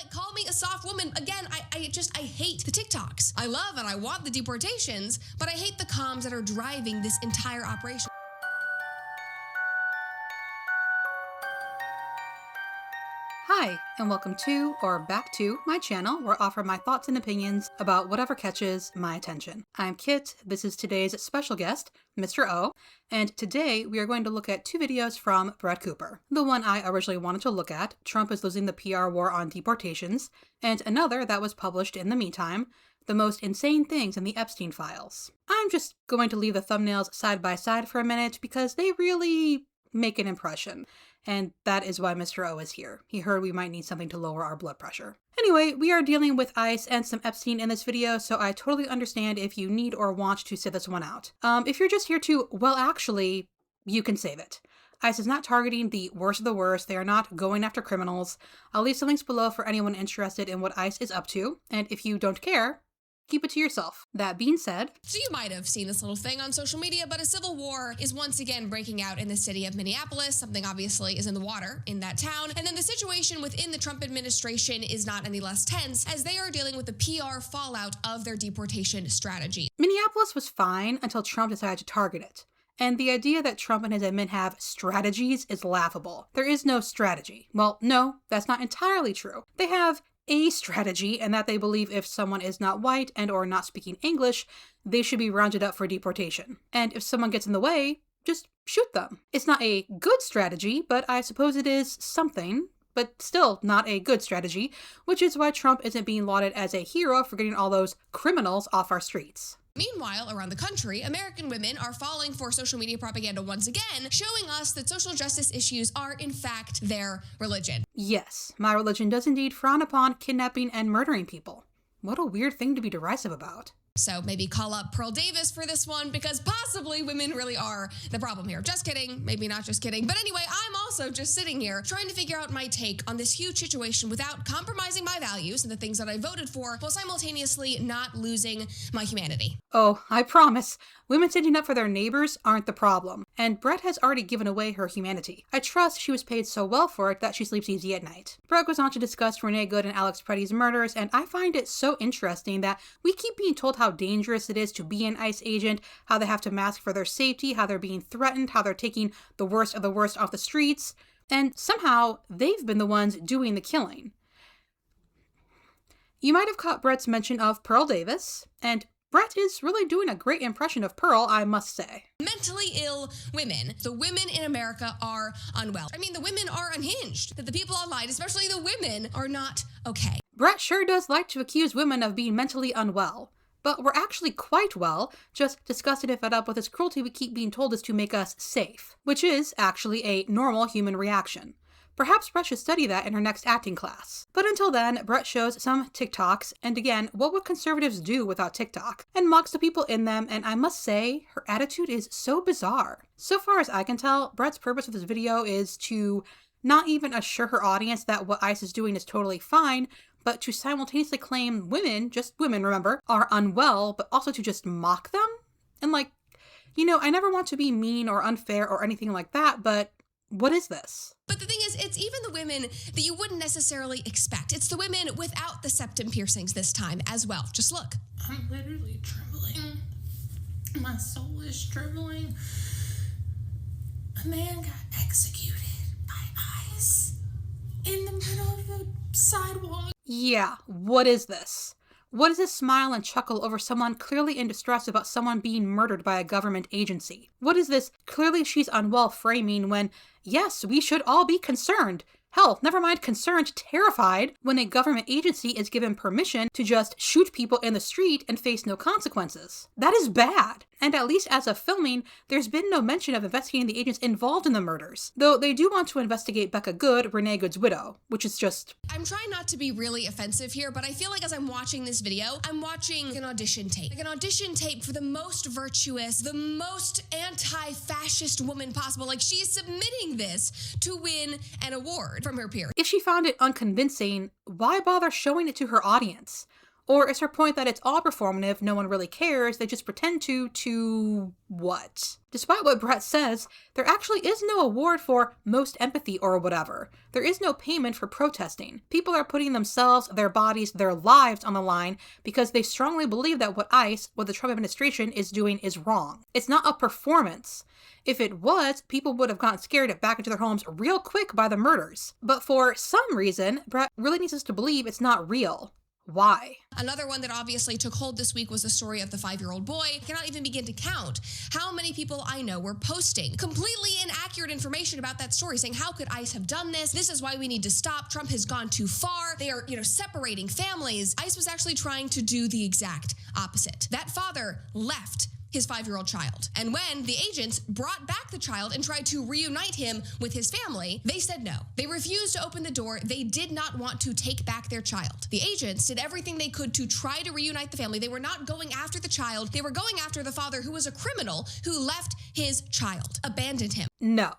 like, call me a soft woman. Again, I hate the TikToks. I love and I want the deportations, but I hate the comms that are driving this entire operation. Hi, and welcome to, or back to, my channel where I offer my thoughts and opinions about whatever catches my attention. I'm Kit, this is today's special guest, Mr. O, and today we are going to look at two videos from Brett Cooper. The one I originally wanted to look at, Trump is losing the PR war on deportations, and another that was published in the meantime, the most insane things in the Epstein files. I'm just going to leave the thumbnails side by side for a minute because they really make an impression. And that is why Mr. O is here. He heard we might need something to lower our blood pressure. Anyway, we are dealing with ICE and some Epstein in this video, so I totally understand if you need or want to sit this one out. If you're just here to, well, actually, you can save it. ICE is not targeting the worst of the worst. They are not going after criminals. I'll leave some links below for anyone interested in what ICE is up to. And if you don't care, keep it to yourself. That being said, so you might have seen this little thing on social media, but a civil war is once again breaking out in the city of Minneapolis. Something obviously is in the water in that town. And then the situation within the Trump administration is not any less tense as they are dealing with the PR fallout of their deportation strategy. Minneapolis was fine until Trump decided to target it. And the idea that Trump and his admin have strategies is laughable. There is no strategy. Well, no, that's not entirely true. They have a strategy, and that they believe if someone is not white and or not speaking English, they should be rounded up for deportation. And if someone gets in the way, just shoot them. It's not a good strategy, but I suppose it is something, but still not a good strategy, which is why Trump isn't being lauded as a hero for getting all those criminals off our streets. Meanwhile, around the country, American women are falling for social media propaganda once again, showing us that social justice issues are, in fact, their religion. Yes, my religion does indeed frown upon kidnapping and murdering people. What a weird thing to be derisive about. So maybe call up Pearl Davis for this one, because possibly women really are the problem here. Just kidding. Maybe not just kidding. But anyway, I'm also just sitting here trying to figure out my take on this huge situation without compromising my values and the things that I voted for, while simultaneously not losing my humanity. Oh, I promise. Women standing up for their neighbors aren't the problem. And Brett has already given away her humanity. I trust she was paid so well for it that she sleeps easy at night. Brett goes on to discuss Renee Good and Alex Preddy's murders, and I find it so interesting that we keep being told how dangerous it is to be an ICE agent, how they have to mask for their safety, how they're being threatened, how they're taking the worst of the worst off the streets, and somehow they've been the ones doing the killing. You might have caught Brett's mention of Pearl Davis, and Brett is really doing a great impression of Pearl, I must say. Mentally ill women. The women in America are unwell. I mean, the women are unhinged. That the people online, especially the women, are not okay. Brett sure does like to accuse women of being mentally unwell. But we're actually quite well, just disgusted and fed up with this cruelty we keep being told is to make us safe, which is actually a normal human reaction. Perhaps Brett should study that in her next acting class. But until then, Brett shows some TikToks, and again, what would conservatives do without TikTok? And mocks the people in them, and I must say, her attitude is so bizarre. So far as I can tell, Brett's purpose with this video is to not even assure her audience that what ICE is doing is totally fine, but to simultaneously claim women, just women remember, are unwell, but also to just mock them? And like, you know, I never want to be mean or unfair or anything like that, but what is this? But the thing is, it's even the women that you wouldn't necessarily expect. It's the women without the septum piercings this time as well. Just look. I'm literally trembling. My soul is trembling. A man got executed by ICE in the middle of the sidewalk. Yeah, what is this? What is this smile and chuckle over someone clearly in distress about someone being murdered by a government agency? What is this clearly she's unwell framing when, yes, we should all be concerned? Hell, never mind concerned, terrified when a government agency is given permission to just shoot people in the street and face no consequences. That is bad. And at least as of filming, there's been no mention of investigating the agents involved in the murders. Though they do want to investigate Becca Good, Renee Good's widow, which is just... I'm trying not to be really offensive here, but I feel like as I'm watching this video, I'm watching an audition tape. Like an audition tape for the most virtuous, the most anti-fascist woman possible. Like she's submitting this to win an award from her peers. If she found it unconvincing, why bother showing it to her audience? Or is her point that it's all performative, no one really cares, they just pretend to what? Despite what Brett says, there actually is no award for most empathy or whatever. There is no payment for protesting. People are putting themselves, their bodies, their lives on the line because they strongly believe that what ICE, what the Trump administration is doing is wrong. It's not a performance. If it was, people would have gotten scared back into their homes real quick by the murders. But for some reason, Brett really needs us to believe it's not real. Why? Another one that obviously took hold this week was the story of the 5-year-old boy. I cannot even begin to count how many people I know were posting completely inaccurate information about that story, saying, how could ICE have done this? This is why we need to stop. Trump has gone too far. They are, separating families. ICE was actually trying to do the exact opposite. That father left his 5-year-old child. And when the agents brought back the child and tried to reunite him with his family, they said no. They refused to open the door. They did not want to take back their child. The agents did everything they could to try to reunite the family. They were not going after the child. They were going after the father, who was a criminal, who left his child, abandoned him. No.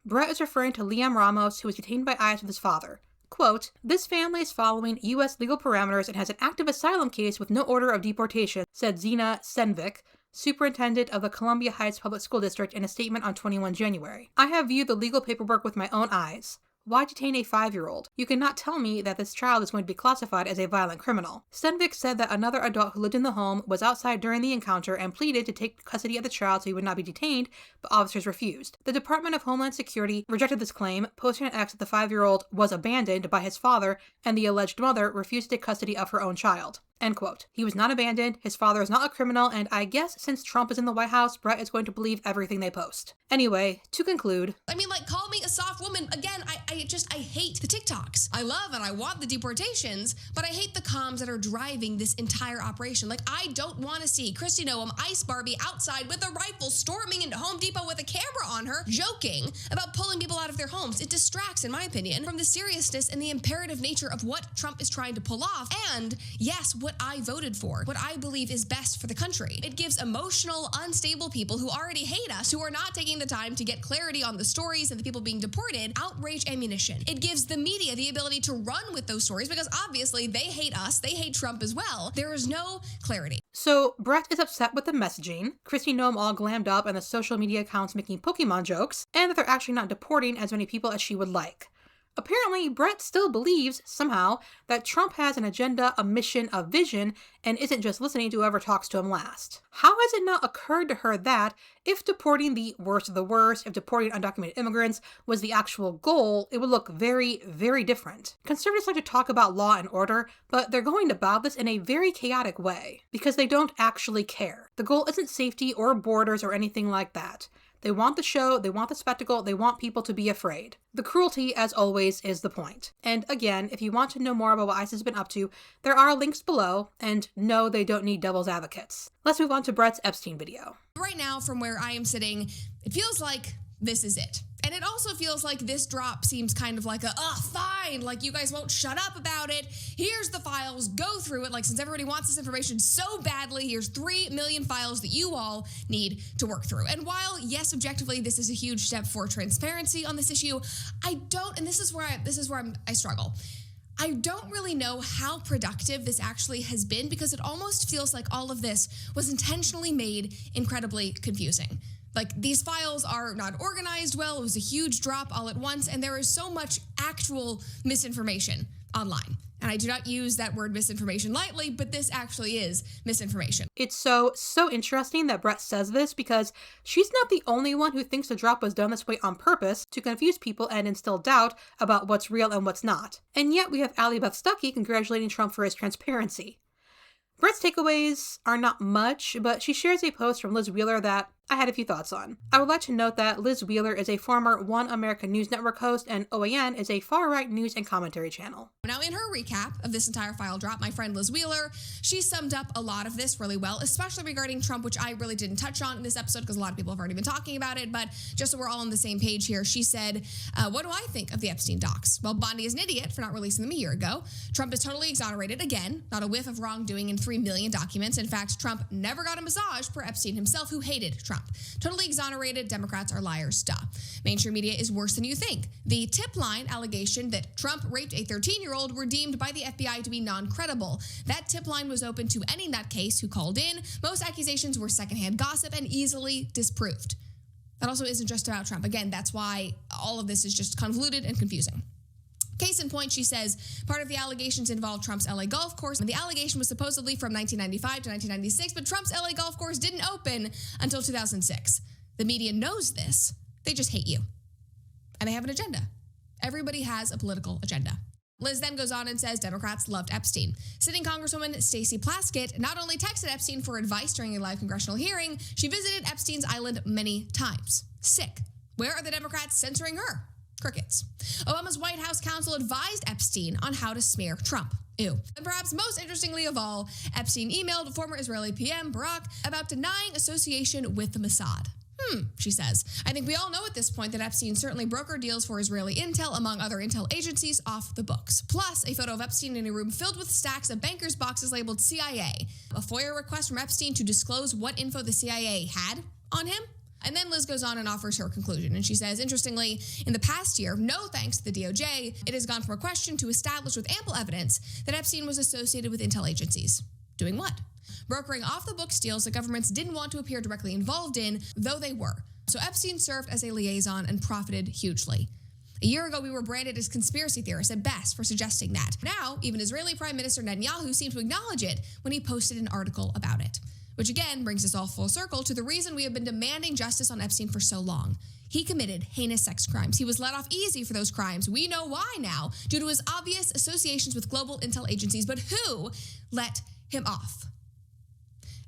Brett is referring to Liam Ramos, who was detained by ICE with his father. Quote, this family is following U.S. legal parameters and has an active asylum case with no order of deportation, said Zena Senvik, superintendent of the Columbia Heights Public School District, in a statement on 21 January. I have viewed the legal paperwork with my own eyes. Why detain a 5-year-old? You cannot tell me that this child is going to be classified as a violent criminal. Senvik said that another adult who lived in the home was outside during the encounter and pleaded to take custody of the child so he would not be detained, but officers refused. The Department of Homeland Security rejected this claim, posting an X that the 5-year-old was abandoned by his father and the alleged mother refused to take custody of her own child. End quote. He was not abandoned, his father is not a criminal, and I guess since Trump is in the White House, Brett is going to believe everything they post. Anyway, to conclude. Call me a soft woman. Again, I hate the TikToks. I love and I want the deportations, but I hate the comms that are driving this entire operation. I don't want to see Kristi Noem, Ice Barbie, outside with a rifle storming into Home Depot with a camera on her, joking about pulling people out of their homes. It distracts, in my opinion, from the seriousness and the imperative nature of what Trump is trying to pull off, and yes, what I voted for, what I believe is best for the country. It gives emotional, unstable people who already hate us, who are not taking the time to get clarity on the stories and the people being deported, outrage ammunition. It gives the media the ability to run with those stories because obviously they hate us, they hate Trump as well. There is no clarity. So Brett is upset with the messaging, Kristi Noem all glammed up and the social media accounts making Pokemon jokes, and that they're actually not deporting as many people as she would like. Apparently, Brett still believes, somehow, that Trump has an agenda, a mission, a vision, and isn't just listening to whoever talks to him last. How has it not occurred to her that, if deporting the worst of the worst, if deporting undocumented immigrants was the actual goal, it would look very, very different? Conservatives like to talk about law and order, but they're going about this in a very chaotic way, because they don't actually care. The goal isn't safety or borders or anything like that. They want the show, they want the spectacle, they want people to be afraid. The cruelty, as always, is the point. And again, if you want to know more about what ICE has been up to, there are links below, and no, they don't need devil's advocates. Let's move on to Brett's Epstein video. Right now, from where I am sitting, it feels like this is it. And it also feels like this drop seems kind of like fine, you guys won't shut up about it. Here's the files, go through it. Since everybody wants this information so badly, here's 3 million files that you all need to work through. And while, yes, objectively, this is a huge step for transparency on this issue, I don't, and this is where I struggle. I don't really know how productive this actually has been because it almost feels like all of this was intentionally made incredibly confusing. These files are not organized well. It was a huge drop all at once, and there is so much actual misinformation online. And I do not use that word misinformation lightly, but this actually is misinformation. It's so interesting that Brett says this because she's not the only one who thinks the drop was done this way on purpose to confuse people and instill doubt about what's real and what's not. And yet we have Allie Beth Stuckey congratulating Trump for his transparency. Brett's takeaways are not much, but she shares a post from Liz Wheeler that I had a few thoughts on. I would like to note that Liz Wheeler is a former One American News Network host, and OAN is a far-right news and commentary channel. Now, in her recap of this entire file drop, my friend Liz Wheeler, she summed up a lot of this really well, especially regarding Trump, which I really didn't touch on in this episode because a lot of people have already been talking about it, but just so we're all on the same page here, she said, what do I think of the Epstein docs? Well, Bondi is an idiot for not releasing them a year ago. Trump is totally exonerated again, not a whiff of wrongdoing in 3 million documents. In fact, Trump never got a massage per Epstein himself, who hated Trump. Trump. Totally exonerated, Democrats are liars, duh. Mainstream media is worse than you think. The tip line allegation that Trump raped a 13-year-old were deemed by the FBI to be non-credible. That tip line was open to any nutcase who called in. Most accusations were secondhand gossip and easily disproved. That also isn't just about Trump. Again, that's why all of this is just convoluted and confusing. Case in point, she says, part of the allegations involved Trump's LA golf course, and the allegation was supposedly from 1995 to 1996, but Trump's LA golf course didn't open until 2006. The media knows this. They just hate you. And they have an agenda. Everybody has a political agenda. Liz then goes on and says Democrats loved Epstein. Sitting Congresswoman Stacey Plaskett not only texted Epstein for advice during a live congressional hearing, she visited Epstein's island many times. Sick. Where are the Democrats censoring her? Crickets. Obama's White House counsel advised Epstein on how to smear Trump. Ew. And perhaps most interestingly of all, Epstein emailed former Israeli PM Barak about denying association with the Mossad. She says. I think we all know at this point that Epstein certainly brokered deals for Israeli intel, among other intel agencies, off the books. Plus, a photo of Epstein in a room filled with stacks of bankers' boxes labeled CIA. A FOIA request from Epstein to disclose what info the CIA had on him. And then Liz goes on and offers her conclusion. And she says, interestingly, in the past year, no thanks to the DOJ, it has gone from a question to establish with ample evidence that Epstein was associated with intel agencies. Doing what? Brokering off-the-books deals that governments didn't want to appear directly involved in, though they were. So Epstein served as a liaison and profited hugely. A year ago, we were branded as conspiracy theorists at best for suggesting that. Now, even Israeli Prime Minister Netanyahu seemed to acknowledge it when he posted an article about it. Which again brings us all full circle to the reason we have been demanding justice on Epstein for so long. He committed heinous sex crimes. He was let off easy for those crimes. We know why now, due to his obvious associations with global intel agencies. But who let him off?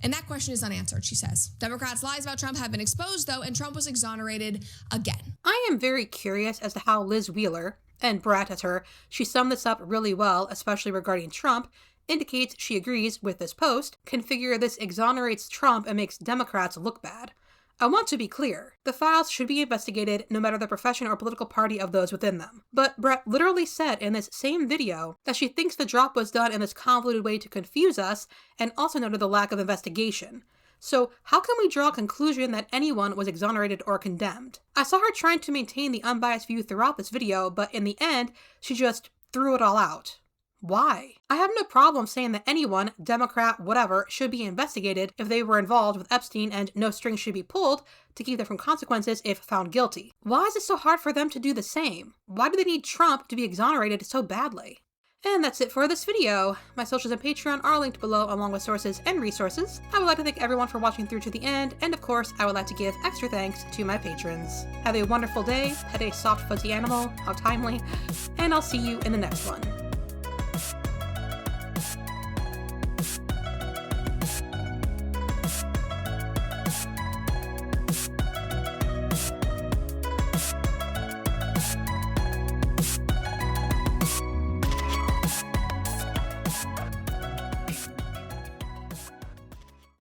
And that question is unanswered, she says. Democrats' lies about Trump have been exposed, though, and Trump was exonerated again. I am very curious as to how Liz Wheeler, and Brett as her, she summed this up really well, especially regarding Trump, indicates she agrees with this post, can figure this exonerates Trump and makes Democrats look bad. I want to be clear. The files should be investigated no matter the profession or political party of those within them. But Brett literally said in this same video that she thinks the drop was done in this convoluted way to confuse us, and also noted the lack of investigation. So how can we draw a conclusion that anyone was exonerated or condemned? I saw her trying to maintain the unbiased view throughout this video, but in the end, she just threw it all out. Why? I have no problem saying that anyone, Democrat, whatever, should be investigated if they were involved with Epstein, and no strings should be pulled to keep them from consequences if found guilty. Why is it so hard for them to do the same? Why do they need Trump to be exonerated so badly? And that's it for this video. My socials and Patreon are linked below along with sources and resources. I would like to thank everyone for watching through to the end, and of course, I would like to give extra thanks to my patrons. Have a wonderful day, pet a soft fuzzy animal, how timely, and I'll see you in the next one.